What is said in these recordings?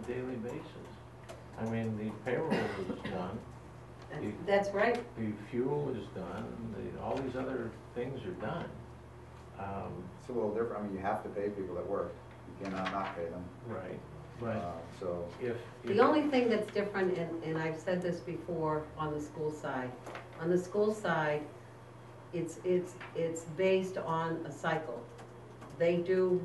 daily basis. I mean, the payroll is done, That's right. the fuel is done, all these other things are done. It's a little different. I mean, you have to pay people that work. You cannot not pay them. Right, but So, The only thing that's different, and I've said this before on the school side, it's based on a cycle. They do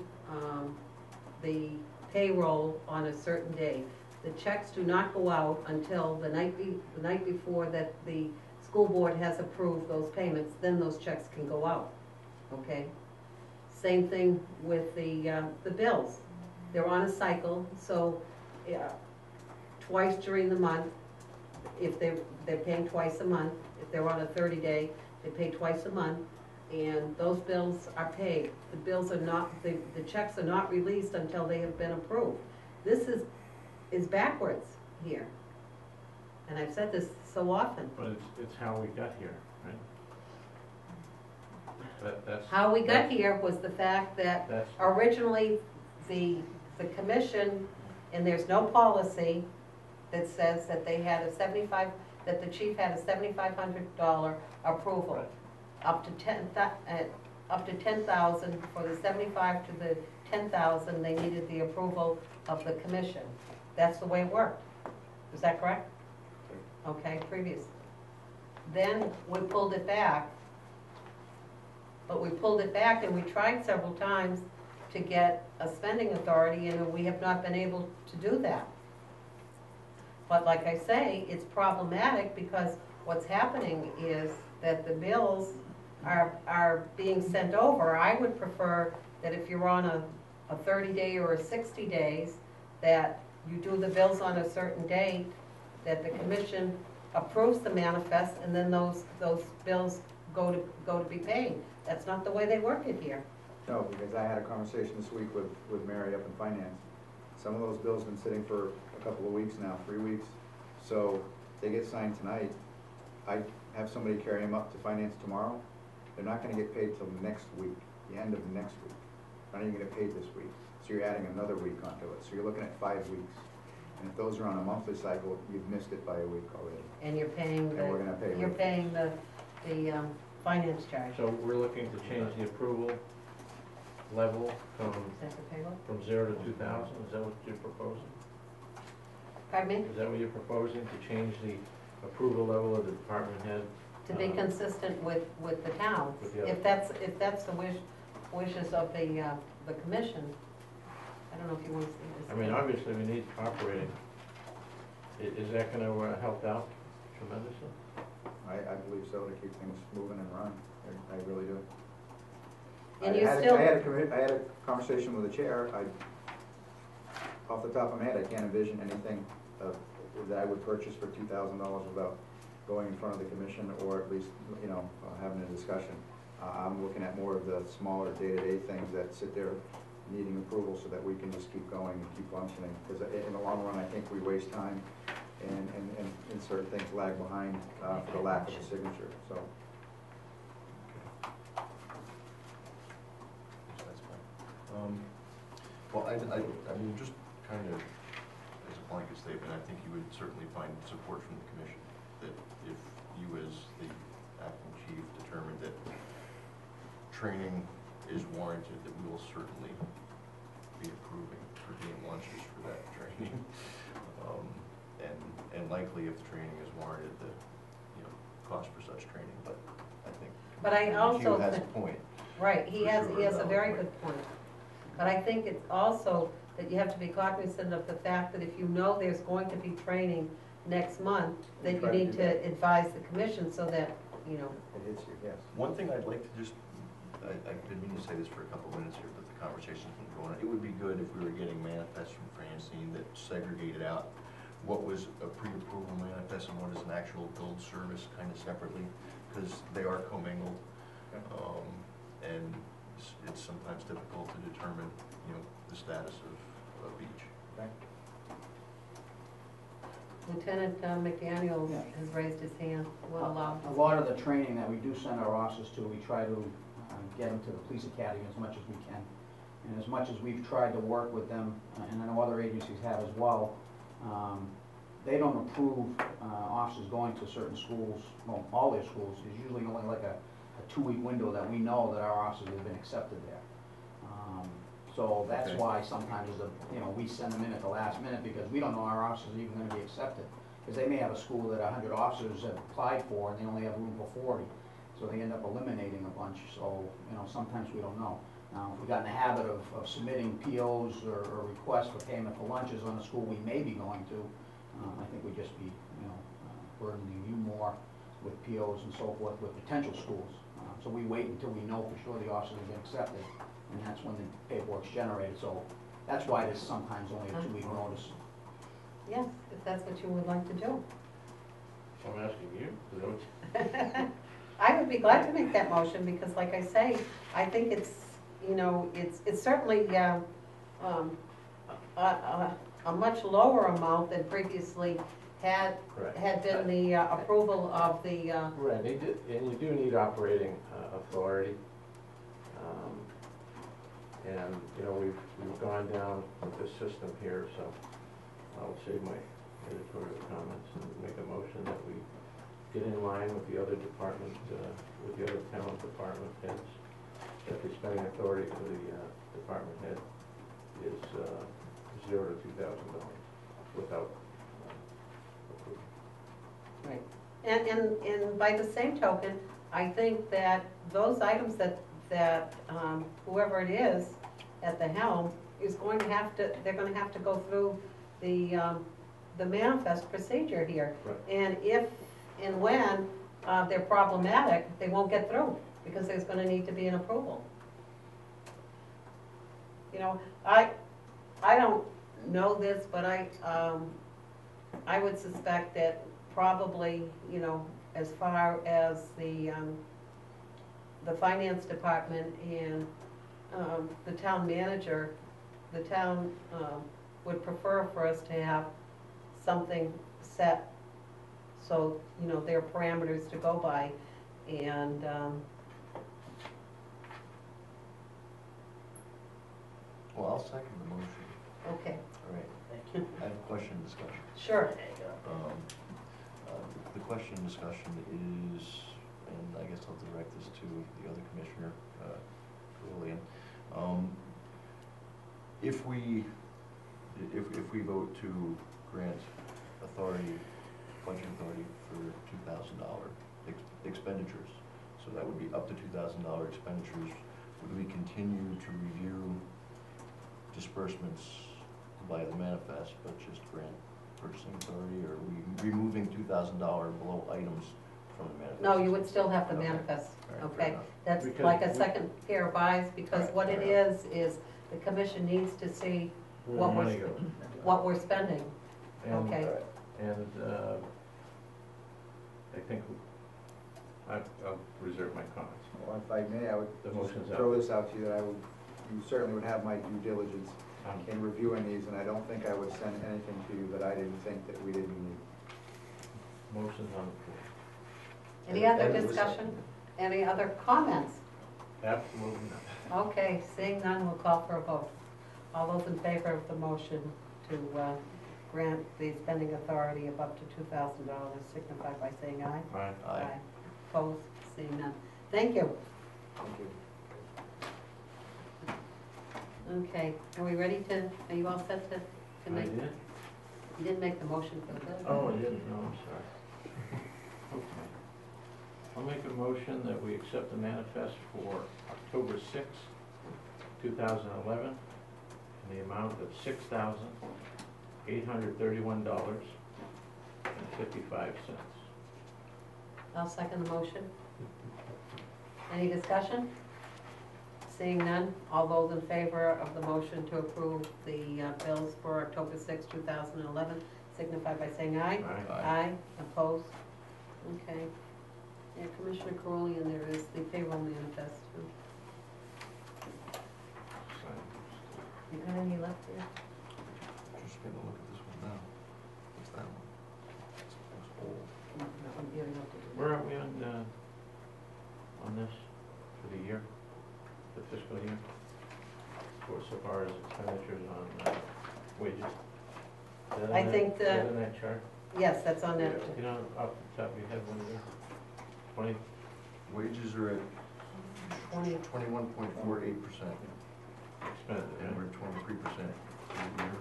the payroll on a certain day. The checks do not go out until the night before that the school board has approved those payments, then those checks can go out, okay? Same thing with the bills. They're on a cycle, so twice during the month, if they're paying twice a month, if they're on a 30-day, they pay twice a month, and those bills are paid. The bills are not, the checks are not released until they have been approved. This is backwards here. And I've said this so often. But it's how we got here, right? How we got here was the fact that originally the commission, and there's no policy that says that they had that the chief had a $7,500 approval. Right. Up to 10,000, for the 75 to the 10,000, they needed the approval of the commission. That's the way it worked. Is that correct? Okay, previous. Then we pulled it back. But we pulled it back and we tried several times to get a spending authority, and we have not been able to do that. But like I say, it's problematic because what's happening is that the bills are being sent over. I would prefer that if you're on a 30-day or a 60 days, that you do the bills on a certain date, that the commission approves the manifest, and then those bills go to be paid. That's not the way they work it here. no, because I had a conversation this week with Mary up in finance. Some of those bills have been sitting for a couple of weeks now, 3 weeks. So they get signed tonight. I have somebody carry them up to finance tomorrow. They're not gonna get paid till next week, the end of next week. Not even gonna get paid this week. So you're adding another week onto it. So you're looking at 5 weeks. And if those are on a monthly cycle, you've missed it by a week already. And you're paying And we're gonna pay you're late. paying the finance charge. So we're looking to change the approval level Is that the payroll? from 0 to 2,000, is that what you're proposing? Pardon me? Is that what you're proposing, to change the approval level of the department head? To be consistent with the town. With the other. If that's the wishes of the commission. I don't know if you want to see this. I mean, obviously, we need operating. Is that gonna help out tremendously? I believe so, to keep things moving and running. I really do. And I you had still. I had a conversation with the chair. Off the top of my head, I can't envision anything that I would purchase for $2,000 without going in front of the commission, or at least, having a discussion. I'm looking at more of the smaller day-to-day things that sit there needing approval so that we can just keep going and keep functioning. Because in the long run, I think we waste time and certain things lag behind for the lack of a signature, so. That's fine. Well, I mean, just kind of as a blanket statement, I think you would certainly find support from the commission, that if you as the acting chief determined that training is warranted, that we will certainly be approving for being lunches for that training. And likely if the training is warranted, the cost for such training, but I think But I also Hugh has a think- point. Right, he For has sure, a valid very point. good point. But I think it's also that you have to be cognizant of the fact that if you know there's going to be training next month, that you Try to need do to that. advise the commission so that, It hits you, yes. One thing I'd like to just, I didn't mean to say this for a couple minutes here, but the conversation's been going on. It would be good if we were getting manifests from Francine that segregated out what was a pre-approval manifest and what is an actual billed service kind of separately, because they are commingled. And it's sometimes difficult to determine, the status of each. Okay. Lieutenant McDaniel Yeah. has raised his hand. We'll allow. A lot of the training that we do send our officers to, we try to get them to the police academy as much as we can. And as much as we've tried to work with them, and I know other agencies have as well, they don't approve officers going to certain schools, well, all their schools. There's usually only like a 2-week window that we know that our officers have been accepted there. So that's Okay. why sometimes we send them in at the last minute because we don't know our officers are even gonna be accepted. Because they may have a school that 100 officers have applied for and they only have room for 40. So they end up eliminating a bunch, so, sometimes we don't know. Now, if we got in the habit of submitting POs or requests for payment for lunches on a school we may be going to, I think we'd just be, burdening you more with POs and so forth with potential schools. So we wait until we know for sure the officers have been accepted, and that's when the paperwork's generated. So that's why there's sometimes only a 2-week notice. Yes, if that's what you would like to do. I'm asking you, is that what you- I would be glad to make that motion, because like I say, I think it's, it's certainly a much lower amount than previously had Correct. been the approval of the, Right, and you do need operating authority. And, we've gone down with this system here, so I'll save my editorial comments and make a motion that we get in line with the other department, with the other town department heads, that the spending authority for the department head is $0 to $2,000 without approval. right. And by the same token, I think that those items that whoever it is at the helm is going to have to, they're gonna have to go through the manifest procedure here. Right. And if and when they're problematic, they won't get through, because there's gonna need to be an approval. I don't know this, but I would suspect that probably, as far as the finance department and the town manager, the town would prefer for us to have something set, so, there are parameters to go by, and, Well, I'll second the motion. okay, All right. I have a question and discussion. sure. The question and discussion is, and I guess I'll direct this to the other commissioner, Julian. If we vote to grant authority, budget authority for $2,000 expenditures, so that would be up to $2,000 expenditures, would we continue to review disbursements by the manifest, but just grant purchasing authority, or are we removing $2,000 below items from the manifest? No, you would still have the Okay. manifest, All right, fair okay? enough. That's Because like a we- second pair of eyes, because Right, what it fair is the commission needs to see Where the what money we're, goes. what we're spending. And, Okay. And I think I'll reserve my comments. Well, if I may, I would The just motion's throw out. this out to you, that you certainly would have my due diligence in reviewing these, and I don't think I would send anything to you that I didn't think that we didn't need. Motion's on the floor. Any other And it was discussion? seconded. Any other comments? Absolutely not. Okay, seeing none, we'll call for a vote. All those in favor of the motion to grant the spending authority of up to $2,000 signify by saying aye. Aye. Aye. Opposed, seeing none. Thank you. Thank you. Okay, are we ready are you all set to I make? did? You didn't make the motion for the bill? Oh, I didn't, no, I'm sorry. Okay. I'll make a motion that we accept the manifest for October 6th, 2011, in the amount of $6,831.55. I'll second the motion. Any discussion? Seeing none, all those in favor of the motion to approve the bills for October 6, 2011, signify by saying aye. Aye. Aye, opposed? Okay. Yeah, Commissioner Caroli, and there is the payroll manifest too. You got any left there? Just take a look at this one now. What's that one? It's old. No, I'm giving up to you. Where are we on this for the year, the fiscal year? For far as expenditures on wages? Is that I in that- think is that the- in that chart? Yes, that's on that. You know, off the top of your head, what is it? 20, Wages are at 21.48%, expended, and we're at 23% for the year.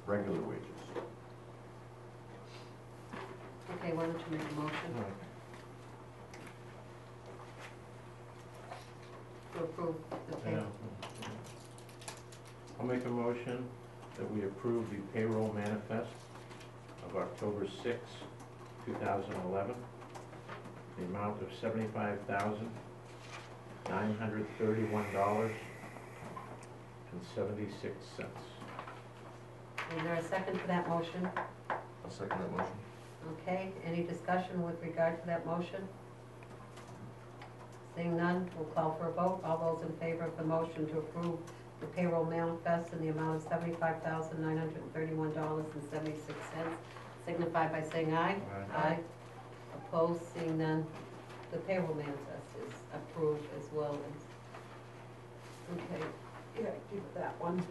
Regular wages. Okay, why don't you make a motion All right. to approve the Yeah. payroll? I'll make a motion that we approve the payroll manifest of October 6, 2011, the amount of $75,931.76. Is there a second to that motion? I'll second that motion. Okay, any discussion with regard to that motion? Seeing none, we'll call for a vote. All those in favor of the motion to approve the payroll manifest in the amount of $75,931.76 signify by saying aye. Aye. Opposed, seeing none, the payroll manifest is approved as well as, okay, yeah, give it that one.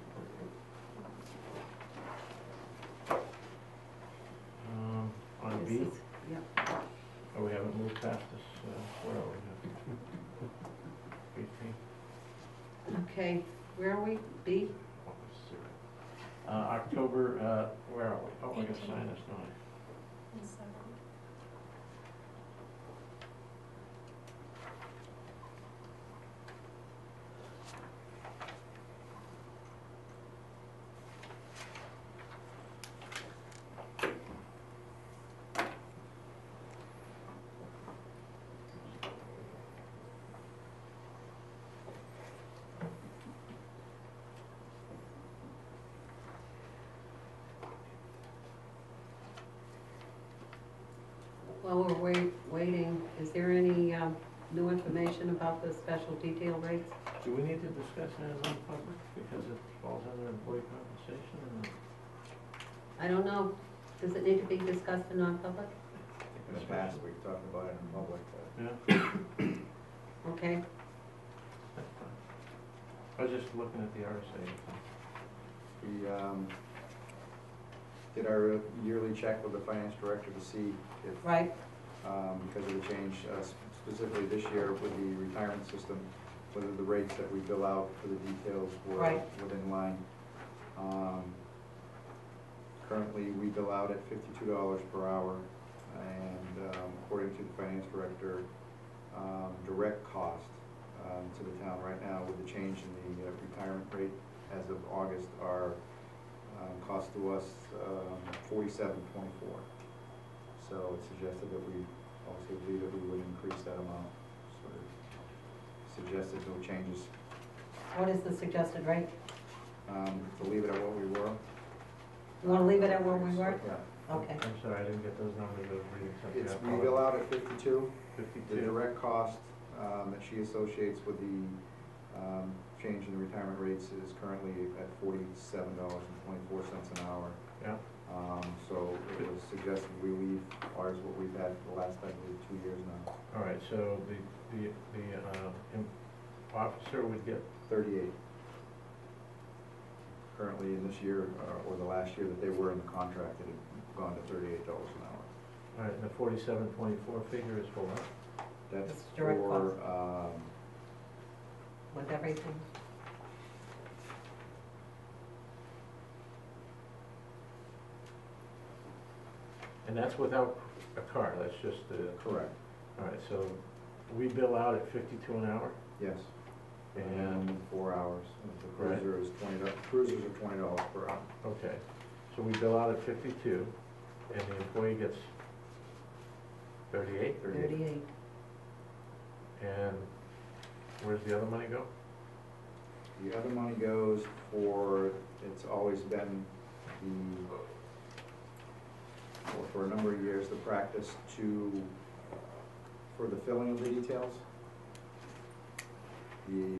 On This B, is- Yep, oh, we haven't moved past this, where are we now? 18. okay, where are we? B? What was zero? October, where are we? Oh, I gotta 18. sign this, don't I? While we're waiting, is there any new information about the special detail rates? Do we need to discuss that in non-public because it falls under employee compensation or not? I don't know, does it need to be discussed in non-public? In the past, we've talked about it in public, but Yeah, Okay, that's fine. I was just looking at the RSA. we did our yearly check with the finance director to see if, right, because of the change, specifically this year with the retirement system, whether the rates that we bill out for the details were Right. within line. Currently, we bill out at $52 per hour, and according to the finance director, direct cost to the town right now with the change in the retirement rate as of August are cost to us $47.24. So it suggested that we also believe that we would increase that amount. Sort of suggested no changes. what is the suggested rate? To leave it at what we were. You wanna leave it at where we were? Yeah. Okay, I'm sorry, I didn't get those numbers, I was reading something. It's, I we bill out at 52. The 52. direct cost that she associates with the change in the retirement rates is currently at $47.24 an hour. Yeah, So it was suggested we leave ours what we've had for the last, I believe, 2 years now. all right, so the officer would get, 38. Currently in this year, or the last year that they were in the contract, it had gone to $38 an hour. all right, and the 47.24 figure is for what? That's It's direct for, with everything. And that's without a car, that's just the. correct, All right, so we bill out at 52 an hour? yes. And, 4 hours. The Right. cruiser is cruisers are $20 per hour. okay, so we bill out at 52, and the employee gets 38? 38. And where's the other money go? The other money goes for, it's always been for a number of years, the practice for the filling of the details. The